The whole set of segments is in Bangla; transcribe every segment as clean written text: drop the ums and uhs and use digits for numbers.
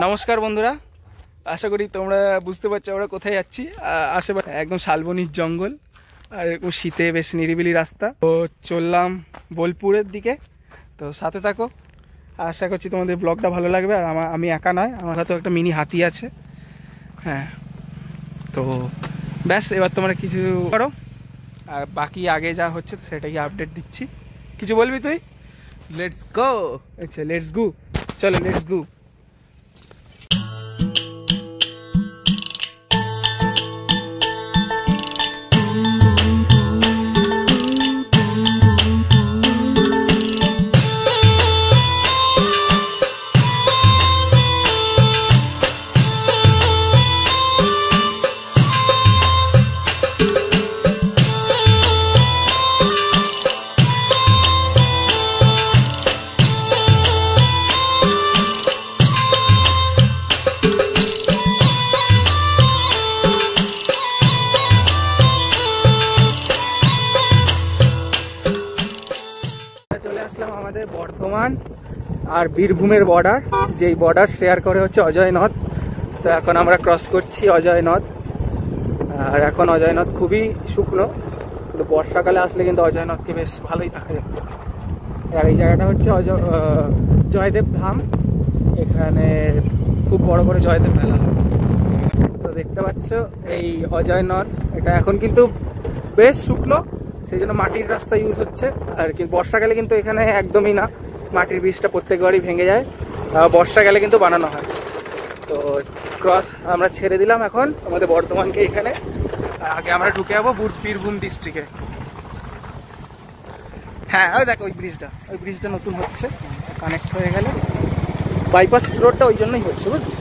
নমস্কার বন্ধুরা, আশা করি তোমরা বুঝতে পারছো আমরা কোথায় যাচ্ছি। আশেপাশে একদম শালবনির জঙ্গল আর এরকম শীতে বেশ নিরিবিলি রাস্তা। তো চললাম বোলপুরের দিকে, তো সাথে থাকো। আশা করছি তোমাদের ব্লগটা ভালো লাগবে। আর আমি একা নয়, আমার হাতেও একটা মিনি হাতি আছে। হ্যাঁ, তো ব্যাস এবার তোমরা কিছু করো, আর বাকি আগে যা হচ্ছে সেটাই আপডেট দিচ্ছি। কিছু বলবি তুই? Let's go. আচ্ছা, লেটস গো, চলো লেটস গো। চলে আসলাম আমাদের বর্ধমান আর বীরভূমের বর্ডার, যেই বর্ডার শেয়ার করে হচ্ছে অজয় নদ। তো এখন আমরা ক্রস করছি অজয় নদ। আর এখন অজয় নদ খুবই শুকনো, কিন্তু বর্ষাকালে আসলে কিন্তু অজয় নদকে বেশ ভালোই দেখা যায়। আর এই জায়গাটা হচ্ছে জয়দেব ধাম। এখানে খুব বড় করে জয়দেব মেলা হয়। তো দেখতে পাচ্ছ এই অজয় নদ, এটা এখন কিন্তু বেশ শুকনো, সেই জন্য মাটির রাস্তা ইউজ হচ্ছে। আর কিন্তু বর্ষাকালে কিন্তু এখানে একদমই না, মাটির ব্রিজটা প্রত্যেকবারই ভেঙে যায়। বর্ষাকালে কিন্তু বানানো হয়। তো ক্রস আমরা ছেড়ে দিলাম এখন আমাদের বর্ধমানকে এখানে। আগে আমরা ঢুকে যাবো বীরভূম ডিস্ট্রিক্টে। হ্যাঁ, ওই দেখো ওই ব্রিজটা নতুন হচ্ছে, কানেক্ট হয়ে গেলে বাইপাস রোডটা ওই জন্যই হচ্ছে, বুঝলি?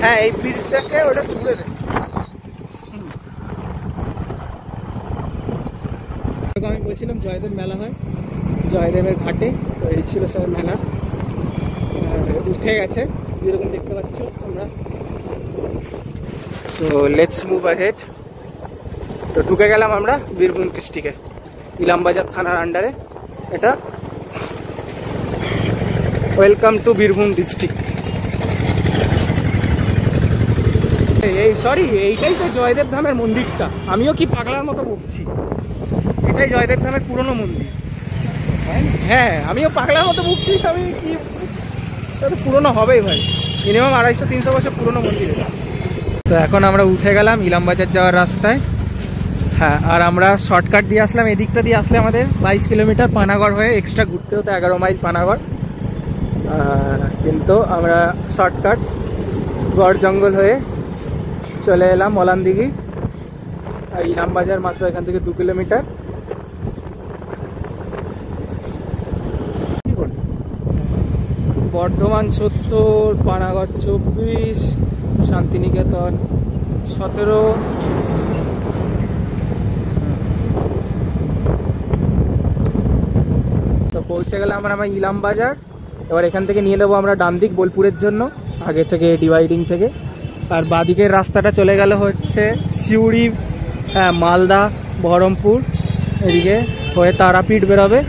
হ্যাঁ, এই ব্রিজটাকে ওটা ছুড়ে দেয়। আমি বলছিলাম জয়দেব মেলা হয় জয়দেবের ঘাটে, তো এই ছিল সব মেলা। উঠে গেছে যেরকম দেখতে পাচ্ছ তোমরা। তো লেটস মুভ আহেড। তো ঢুকে গেলাম আমরা বীরভূম ডিস্ট্রিক্টে, ইলামবাজার থানার আন্ডারে এটা। Welcome to Birbhum district. এইটাই তো জয়দেব ধামের মন্দিরটা। আমিও কি পাগলার মতো বকছি, এটাই জয়দেব ধামের পুরনো মন্দির। হ্যাঁ, আমিও পাগলার মতো বকছি, আমি কি পুরনো হবেই ভাই, মিনিমাম 250-300 বছর পুরনো মন্দির। তো এখন আমরা উঠে গেলাম ইলামবাজার যাওয়ার রাস্তায়। হ্যাঁ, আর আমরা শর্টকাট দিয়ে আসলাম, এদিকটা দিয়ে আসলে আমাদের 22 কিলোমিটার পানাগড় হয়ে এক্সট্রা ঘুরতে হতো, 11 মাইল পানাগড়। কিন্তু আমরা শর্টকাট গড় জঙ্গল হয়ে চলে এলাম মলানদিঘি। আর ইলামবাজার মাত্র এখান থেকে 2 কিলোমিটার। বর্ধমান 70, পানাগড় 24, শান্তিনিকেতন 17। তো পৌঁছে গেলাম আমরা ইলামবাজার। এবার এখান থেকে নিয়ে নেবো আমরা ডান দিক বোলপুরের জন্য, আগে থেকে ডিভাইডিং থেকে। আর বাদিকের রাস্তাটা চলে গেল হচ্ছে সিউড়ি, হ্যাঁ, মালদা, বহরমপুর এদিকে হয়ে তারাপীঠ বেরোবে।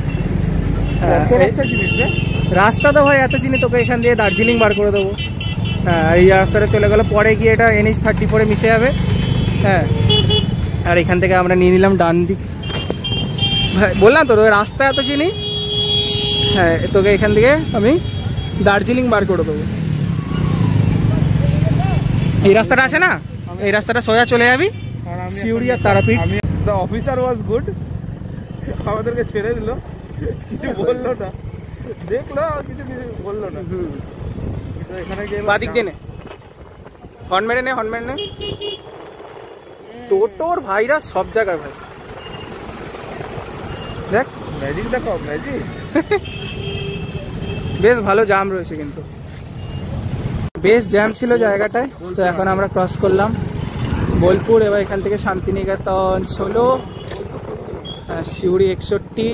রাস্তা তো ভাই এত চিনি, তোকে এখান দিয়ে দার্জিলিং বার করে দেবো। হ্যাঁ, এই রাস্তাটা চলে গেলো, পরে গিয়ে এটা NH 34 মিশে যাবে। হ্যাঁ, আর এখান থেকে আমরা নিয়ে নিলাম ডান দিক। ভাই বললাম তো রাস্তা এত চিনি। হ্যাঁ, তোকে এখান থেকে আমি দার্জিলিং বার করে দেবো। এই রাস্তাটা আছে না, এই রাস্তাটা সোজা চলে যাবি সিউড়ি আর Tarapith. The officer was good, আমাদেরকে ছেড়ে দিল, কিছু বললো না, দেখলো কিছু বললো না। এখানে গিয়ে বাদিক দিয়ে নে, হর্ন মেরে নে, হর্ন মেরে নে। টোটোর ভাইরা সব জায়গায় ভাই, দেখ ম্যাজিক দেখো, ম্যাজিক। বেশ ভালো জ্যাম রয়েছে, কিন্তু বেশ জ্যাম ছিল জায়গাটায়। তো এখন আমরা ক্রস করলাম বোলপুর। এবার এখান থেকে শান্তিনিকেতন 16, সিউড়ি 61।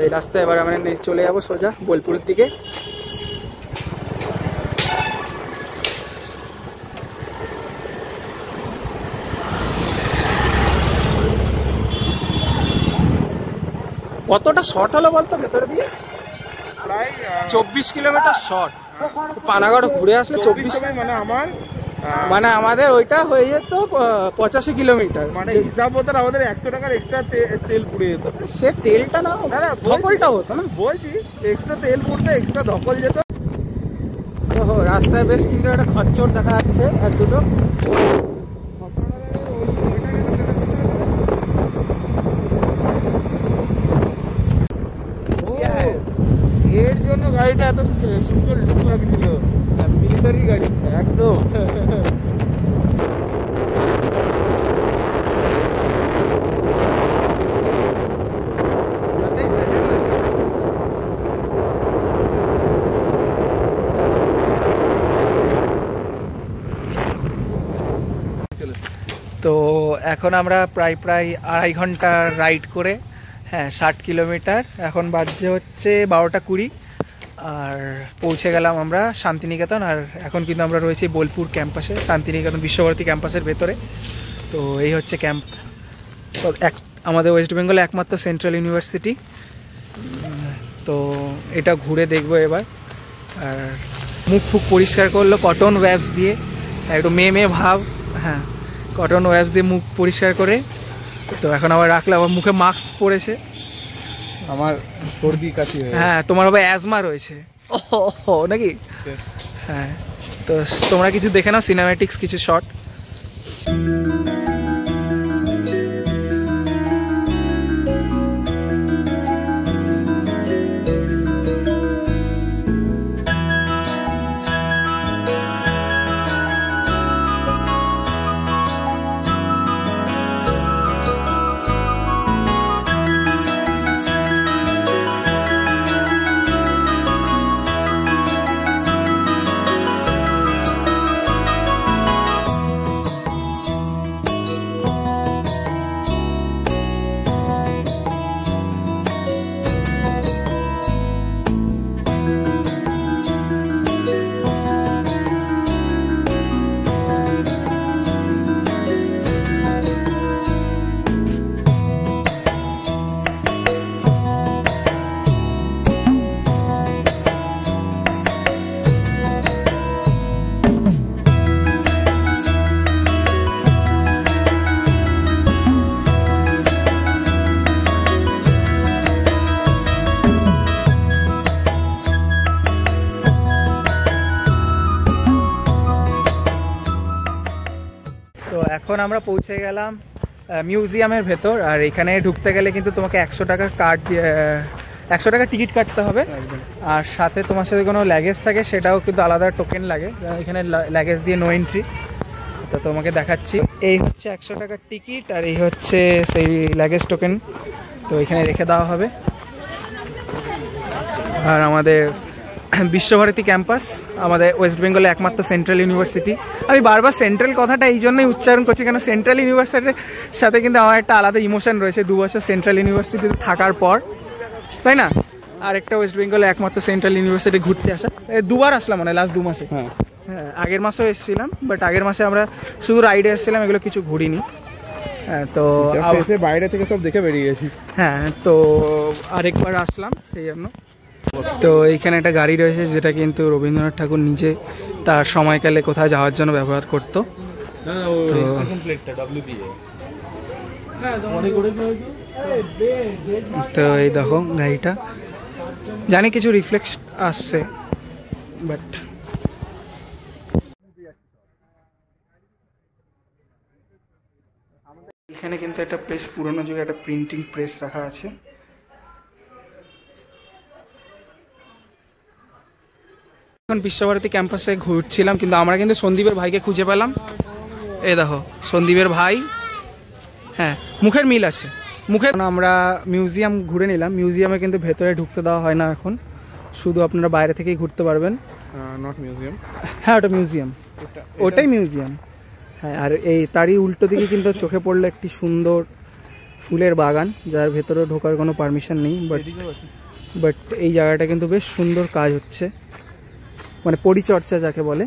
এই রাস্তায় এবার আমরা চলে যাবো সোজা বোলপুরের দিকে। কতটা শর্ট হলো বলতো ভেতরে দিয়ে? প্রায় 24 কিলোমিটার শর্ট। পানাগড় ঘুরে আসলে 24, মানে আমাদের ওইটা হয়ে যেত 85 কিলোমিটার। মানে হিসাব হতো আমাদের 100 টাকার এক্সট্রা তেল পুড়ে যেত। সে তেলটা না, ধকলটা হতো না, বলছি এক্সট্রা তেল পুড়তে এক্সট্রা ধকল যেত। তো রাস্তায় বেশ কিন্তু একটা খচ্চর দেখা যাচ্ছে এক দুটো। এর জন্য গাড়িটা এত সুন্দর লুক লাগছিল, মিলিটারি গাড়ি একদম। তো এখন আমরা প্রায় 2.5 ঘন্টা রাইড করে, হ্যাঁ 60 কিলোমিটার, এখন বাজছে হচ্ছে 12টা 20, আর পৌঁছে গেলাম আমরা শান্তিনিকেতন। আর এখন কিন্তু আমরা রয়েছি বোলপুর ক্যাম্পাসে, শান্তিনিকেতন বিশ্বভারতী ক্যাম্পাসের ভেতরে। তো এই হচ্ছে ক্যাম্প। তো আমাদের ওয়েস্ট বেঙ্গলে একমাত্র সেন্ট্রাল ইউনিভার্সিটি। তো এটা ঘুরে দেখবো এবার। আর মুখ ফুক পরিষ্কার করলো কটন ওয়্যাবস দিয়ে, একটু মেয়ে ভাব, হ্যাঁ কটন ওয়্যাবস দিয়ে মুখ পরিষ্কার করে। তো এখন আবার রাখলে, আমার মুখে মাস্ক পরেছে, আমার সর্দি কাশি। হ্যাঁ তোমার আবার অ্যাজমা রয়েছে ও নাকি? হ্যাঁ, তো তোমরা কিছু দেখে নাও সিনেম্যাটিক্স কিছু শট। তো এখন আমরা পৌঁছে গেলাম মিউজিয়ামের ভেতর। আর এখানে ঢুকতে গেলে কিন্তু তোমাকে 100 টাকা কার্ড দিয়ে 100 টাকা টিকিট কাটতে হবে। আর সাথে তোমার সাথে কোনো লাগেজ থাকে সেটাও কিন্তু আলাদা টোকেন লাগে। এখানে লাগেজ দিয়ে নো এন্ট্রি। তো তোমাকে দেখাচ্ছি, এই হচ্ছে 100 টাকার টিকিট, আর এই হচ্ছে সেই লাগেজ টোকেন। তো এখানে রেখে দেওয়া হবে। আর আমাদের বিশ্বভারতী ক্যাম্পাস, আমাদের ওয়েস্ট বেঙ্গলে একমাত্র সেন্ট্রাল ইউনিভার্সিটি। আমি বারবার সেন্ট্রাল কথাটা এই জন্যই উচ্চারণ করছি, কেন সেন্ট্রাল ইউনিভার্সিটির সাথে কিন্তু আমার একটা আলাদা ইমোশন রয়েছে 2 বছর সেন্ট্রাল ইউনিভার্সিটিতে থাকার পর, তাই না? আর একটা ওয়েস্ট বেঙ্গলে একমাত্র সেন্ট্রাল ইউনিভার্সিটি ঘুরতে আসা। 2 বার আসলাম মানে লাস্ট 2 মাসে। হ্যাঁ, আগের মাসেও এসেছিলাম, বাট আগের মাসে আমরা শুধু রাইডে এসেছিলাম, এগুলো কিছু ঘুরিনি। হ্যাঁ, তো বাইরে থেকে সব দেখে বেরিয়ে গেছি। হ্যাঁ, তো আরেকবার আসলাম সেই জন্য। তো এইখানে একটা গাড়ি রয়েছে যেটা কিন্তু রবীন্দ্রনাথ ঠাকুর নিজে তার সময়কালে কোথায় যাওয়ার জন্য ব্যবহার করতো। তো এই দেখো গাড়িটা, জানি কিছু রিফ্লেক্স আসছে, বাট এখানে কিন্তু একটা বেশ পুরোনো যুগে একটা প্রিন্টিং প্রেস রাখা আছে। এখন বিশ্বভারতী ক্যাম্পাসে ঘুরছিলাম, কিন্তু আমরা কিন্তু সন্দীপের ভাইকে খুঁজে পেলাম। এই দেখো সন্দীপের ভাই, হ্যাঁ মুখের মিল আছে মুখে। আমরা মিউজিয়াম ঘুরে নিলাম। মিউজিয়ামে কিন্তু ভেতরে ঢুকতে দেওয়া হয় না এখন, শুধু আপনারা বাইরে থেকেই ঘুরতে পারবেন। নট মিউজিয়াম, হ্যাঁ ওটা মিউজিয়াম, ওটাই মিউজিয়াম। হ্যাঁ, আর এই তারই উল্টো দিকে কিন্তু চোখে পড়লো একটি সুন্দর ফুলের বাগান, যার ভেতরে ঢোকার কোনো পারমিশন নেই। বাট এই জায়গাটা কিন্তু বেশ সুন্দর কাজ হচ্ছে, মানে পরিচর্যা যাকে বলে।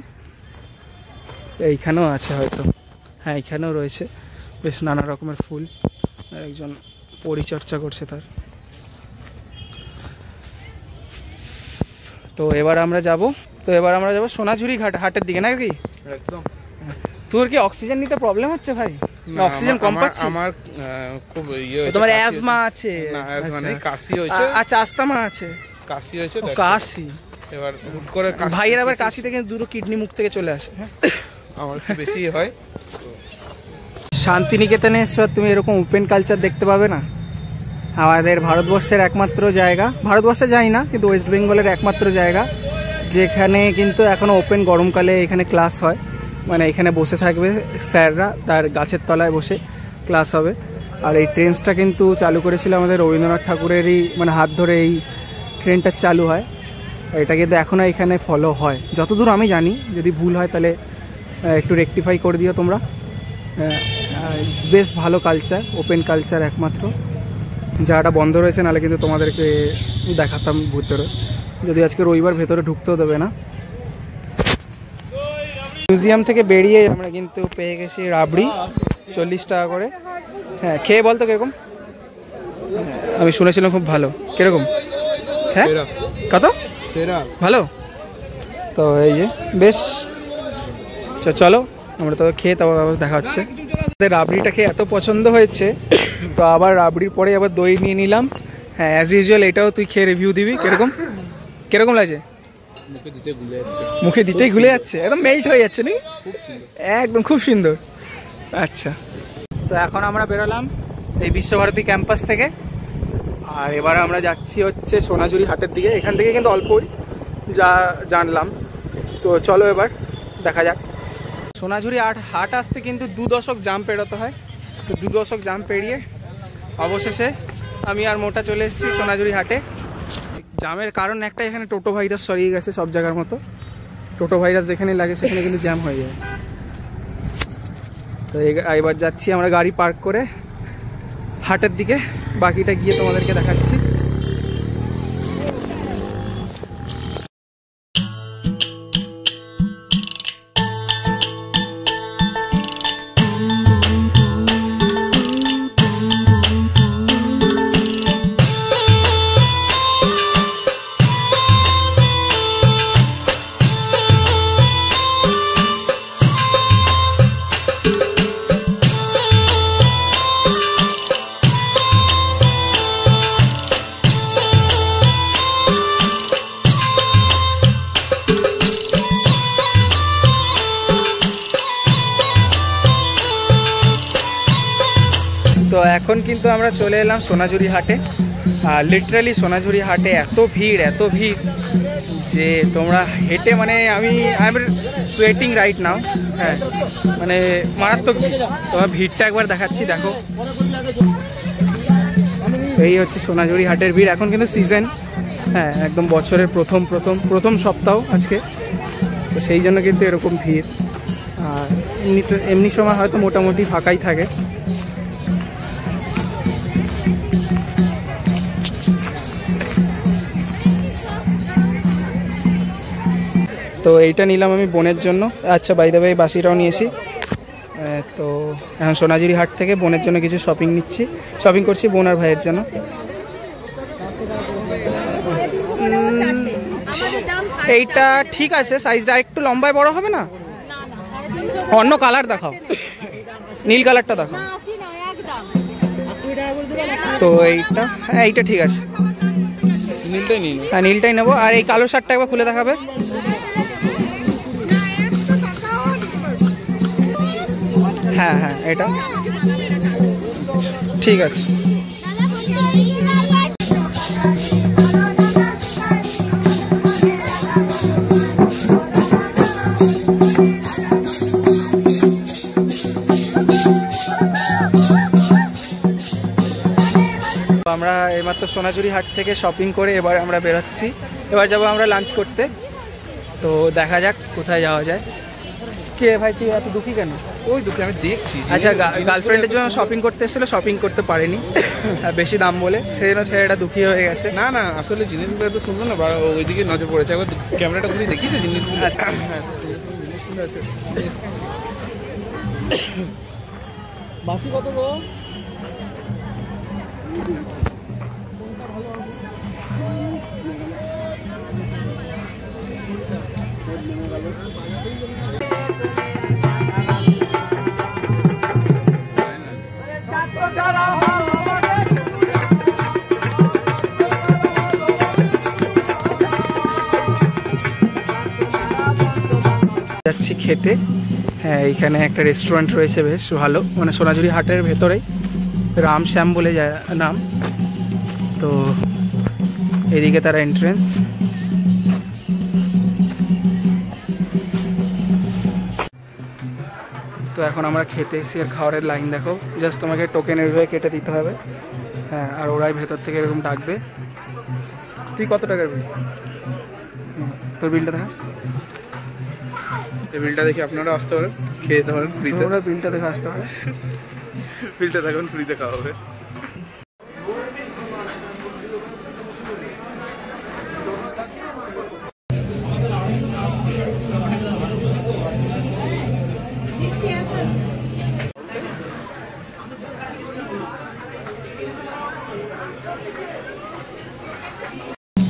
এইখানেও আছে হয়তো, হ্যাঁ এখানেও রয়েছে বেশ নানা রকমের ফুল, আর একজন পরিচর্যা করছে তার। তো এবার আমরা যাব সোনাঝুরি হাটের দিকে নাকি? একদম। তোর কি অক্সিজেন নিতে প্রবলেম হচ্ছে ভাই? অক্সিজেন কম পাচ্ছিস? আমার খুব ইয়ে হয়েছে। তোমার অ্যাজমা আছে? না অ্যাজমা নেই, কাশি হয়েছে। আচ্ছা, আস্তামা আছে, কাশি হয়েছে। কাশি এবার হুট করে ভাইয়ের আবার কাশি থেকে দুটো কিডনি মুখ থেকে চলে আসে। আমার একটু বেশি হয়। শান্তিনিকেতনে এসে তুমি এরকম ওপেন কালচার দেখতে পাবে না। আমাদের ভারতবর্ষের একমাত্র জায়গা, ভারতবর্ষে যাই না কিন্তু ওয়েস্ট বেঙ্গলের একমাত্র জায়গা যেখানে কিন্তু এখনো ওপেন, গরমকালে এখানে ক্লাস হয়। মানে এখানে বসে থাকবে স্যাররা, তার গাছের তলায় বসে ক্লাস হবে। আর এই ট্রেনটা কিন্তু চালু করেছিল আমাদের রবীন্দ্রনাথ ঠাকুরেরই মানে হাত ধরে এই ট্রেনটা চালু হয়। এটা কিন্তু এখনও এখানে ফলো হয় যতদূর আমি জানি, যদি ভুল হয় তাহলে একটু রেকটিফাই করে দিও তোমরা। বেশ ভালো কালচার, ওপেন কালচার একমাত্র, জায়গাটা বন্ধ রয়েছে, নাহলে কিন্তু তোমাদেরকে দেখাতাম ভিতরে। যদি আজকে রবিবার ভেতরে ঢুকতেও দেবে না। মিউজিয়াম থেকে বেরিয়ে আমরা কিন্তু পেয়ে গেছি রাবড়ি, 40 টাকা করে। হ্যাঁ, খেয়ে বলতো কিরকম? আমি শুনেছিলাম খুব ভালো। কিরকম? হ্যাঁ, কত? ভালো তো। এই যে বেশ, চলো আমরা তো খেয়ে তারপর দেখা হচ্ছে। রাবড়িটা খেয়ে এত পছন্দ হয়েছে তো আবার রাবড়ির পরে আবার দই নিয়ে নিলাম। হ্যাঁ, অ্যাজ ইউজুয়াল এটাও তুই খেয়ে রিভিউ দিবি। কিরকম লাগছে? মুখে দিতেই ঘুলে যাচ্ছে, একদম মেল্ট হয়ে যাচ্ছে নি, একদম খুব সুন্দর। আচ্ছা, তো এখন আমরা বেরোলাম এই বিশ্বভারতী ক্যাম্পাস থেকে, আর এবার আমরা যাচ্ছি হচ্ছে সোনাঝুরি হাটের দিকে। এখান থেকে কিন্তু অল্পই যা জানলাম, তো চলো এবার দেখা যাক। সোনাঝুরি হাট আসতে কিন্তু 2 দশক জাম পেরোতে হয়। তো 2 দশক জাম পেরিয়ে অবশেষে আমি আর মোটা চলে এসেছি সোনাঝুরি হাটে। জামের কারণ একটা, এখানে টোটো ভাইরাস সরিয়ে গেছে সব জায়গার মতো। টোটো ভাইরাস যেখানে লাগে সেখানে কিন্তু জ্যাম হয়ে যায়। তো এবার যাচ্ছি আমরা গাড়ি পার্ক করে হাটের দিকে, বাকিটা গিয়ে তোমাদেরকে দেখাচ্ছি। তো এখন কিন্তু আমরা চলে এলাম সোনাঝুরি হাটে। আর লিটারালি সোনাঝুরি হাটে এত ভিড় যে তোমরা হেঁটে মানে I am sweating right now. হ্যাঁ, মানে মারাত্মক ভিড়। তোমার ভিড়টা একবার দেখাচ্ছি, দেখো। এই হচ্ছে সোনাঝুরি হাটের ভিড়। এখন কিন্তু সিজন, হ্যাঁ, একদম বছরের প্রথম সপ্তাহ আজকে, তো সেই জন্য কিন্তু এরকম ভিড়। আর এমনি সময় হয়তো মোটামুটি ফাঁকাই থাকে। তো এইটা নিলাম আমি বোনের জন্য। আচ্ছা, বাই দ্য ওয়ে বাসিটাও নিয়েছি। তো এখন সোনাঝুরি হাট থেকে বোনের জন্য কিছু শপিং করছি বোন আর ভাইয়ের জন্য। এইটা ঠিক আছে, সাইজটা একটু লম্বায় বড় হবে না? অন্য কালার দেখাও, নীল কালারটা দেখাও। তো এইটা, হ্যাঁ এইটা ঠিক আছে, নীলটাই নিই। হ্যাঁ, নীলটাই নেবো। আর এই কালো শার্টটা একবার খুলে দেখাবে। হ্যাঁ হ্যাঁ, এটা ঠিক আছে। আমরা এইমাত্র সোনাঝুরি হাট থেকে শপিং করে এবার আমরা বেরোচ্ছি। এবার যাবো আমরা লাঞ্চ করতে। তো দেখা যাক কোথায় যাওয়া যায়। কে ভাই, তুই এত দুঃখী কেন? ওই দুঃখে আমি দেখছি। আচ্ছা, গার্লফ্রেন্ডের জন্য শপিং করতে এসেছিল, শপিং করতে পারেনি বেশি দাম বলে, সেই জন্য ছেলেটা দুঃখী হয়ে গেছে। না না, আসলে জিনিসগুলো এত সুন্দর না, ওইদিকে নজর পড়েছে। একবার ক্যামেরাটা ঘুরে দেখি না জিনিসগুলো। বাসি কত গো? যাচ্ছি খেতে। হ্যাঁ, এইখানে একটা রেস্টুরেন্ট রয়েছে বেশ ভালো, মানে সোনাঝুরি হাটের ভেতরেই, রামশ্যাম বলে যায় নাম। তো এদিকে তার এন্ট্রেন্স। তো এখন আমরা খেতে এসেছি, আর খাবারের লাইন দেখো, জাস্ট তোমাকে টোকেন এইভাবে কেটে দিতে হবে। হ্যাঁ, আর ওরাই ভেতর থেকে এরকম ডাকবে। তুই কত টাকার বিল? তোর বিলটা দেখা। এই বিলটা দেখে আপনারা আসতে পারেন, খেয়ে যেতে পারেন ফ্রিতে। তোমরা বিলটা দেখে আসতে পারে, বিলটা দেখুন, ফ্রিতে খাওয়া হবে।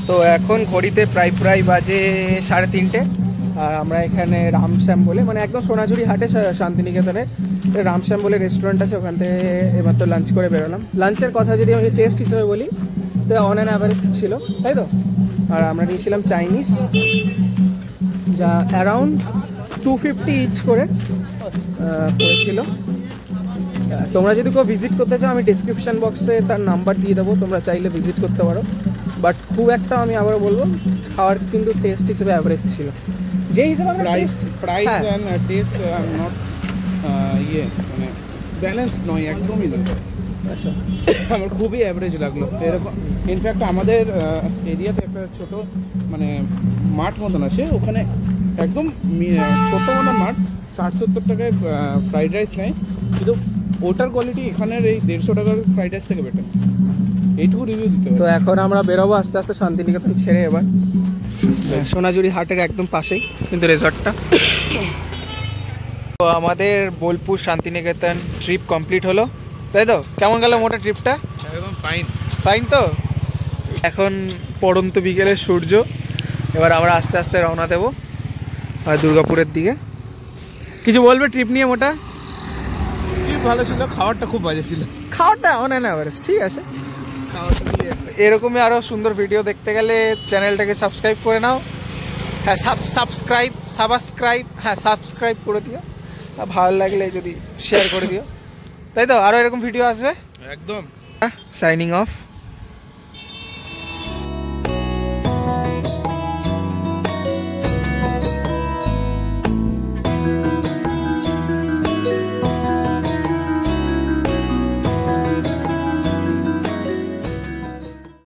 তো এখন ঘড়িতে প্রায় বাজে 3:30, আর আমরা এখানে রামশ্যাম বলে, মানে একদম সোনাঝুরি হাটে শান্তিনিকেতনে রামশ্যাম বলে রেস্টুরেন্ট আছে, ওখান থেকে এমাত্র লাঞ্চ করে বেরোলাম। লাঞ্চের কথা যদি আমি টেস্ট হিসেবে বলি তো অন অ্যান অ্যাভারেজ ছিল, তাই তো। আর আমরা নিয়েছিলাম চাইনিজ, যা অ্যারাউন্ড 250 ইচ করে পড়েছিল। তোমরা যদি কেউ ভিজিট করতে চাও, আমি ডিসক্রিপশান বক্সে তার নাম্বার দিয়ে দেবো, তোমরা চাইলে ভিজিট করতে পারো। বাট খুব একটা, আমি আবার বলবো, খাওয়ার কিন্তু টেস্ট হিসেবে অ্যাভারেজ ছিল। যে হিসেবে প্রাইস অ্যান্ড টেস্ট নট ইয়ে মানে ব্যালেন্স নয়, একদমই নয়। আচ্ছা, আমার খুবই অ্যাভারেজ লাগলো। এরকম ইনফ্যাক্ট আমাদের এরিয়াতে একটা ছোট মানে মাঠ মতন আছে, ওখানে একদম ছোট মতন মাঠ, 60-70 টাকায় ফ্রাইড রাইস নেয়, কিন্তু ওটার কোয়ালিটি এখানের এই 150 টাকার ফ্রাইড রাইস থেকে বেটার। এইটুকু রিভিউ দিতে হবে। তো এখন আমরা বেরোবো আস্তে আস্তে শান্তিনিকেতন ছেড়ে। এবার সোনাঝুরি হাটের একদম পাশেই কিন্তু রেজর্টটা। তো আমাদের বোলপুর শান্তিনিকেতন ট্রিপ কমপ্লিট হলো, তাই তো? কেমন গেল মোটা ট্রিপটা? একদম ফাইন। ফাইন তো। এখন পড়ন্ত বিকেলের সূর্য, এবার আমরা আস্তে আস্তে রওনা দেবো আর দুর্গাপুরের দিকে। কিছু বলবে ট্রিপ নিয়ে মোটা? ট্রিপ ভালো ছিল, খাবারটা খুব বাজে ছিল। খাওয়াটা অন অ্যান অ্যাভারেজ ঠিক আছে। এরকমই আরও সুন্দর ভিডিও দেখতে গেলে চ্যানেলটাকে সাবস্ক্রাইব করে নাও। হ্যাঁ, সাবস্ক্রাইব করে দিও। ভালো লাগলে যদি শেয়ার করে দিও, তাই তো? আরও এরকম ভিডিও আসবে একদম। Signing off.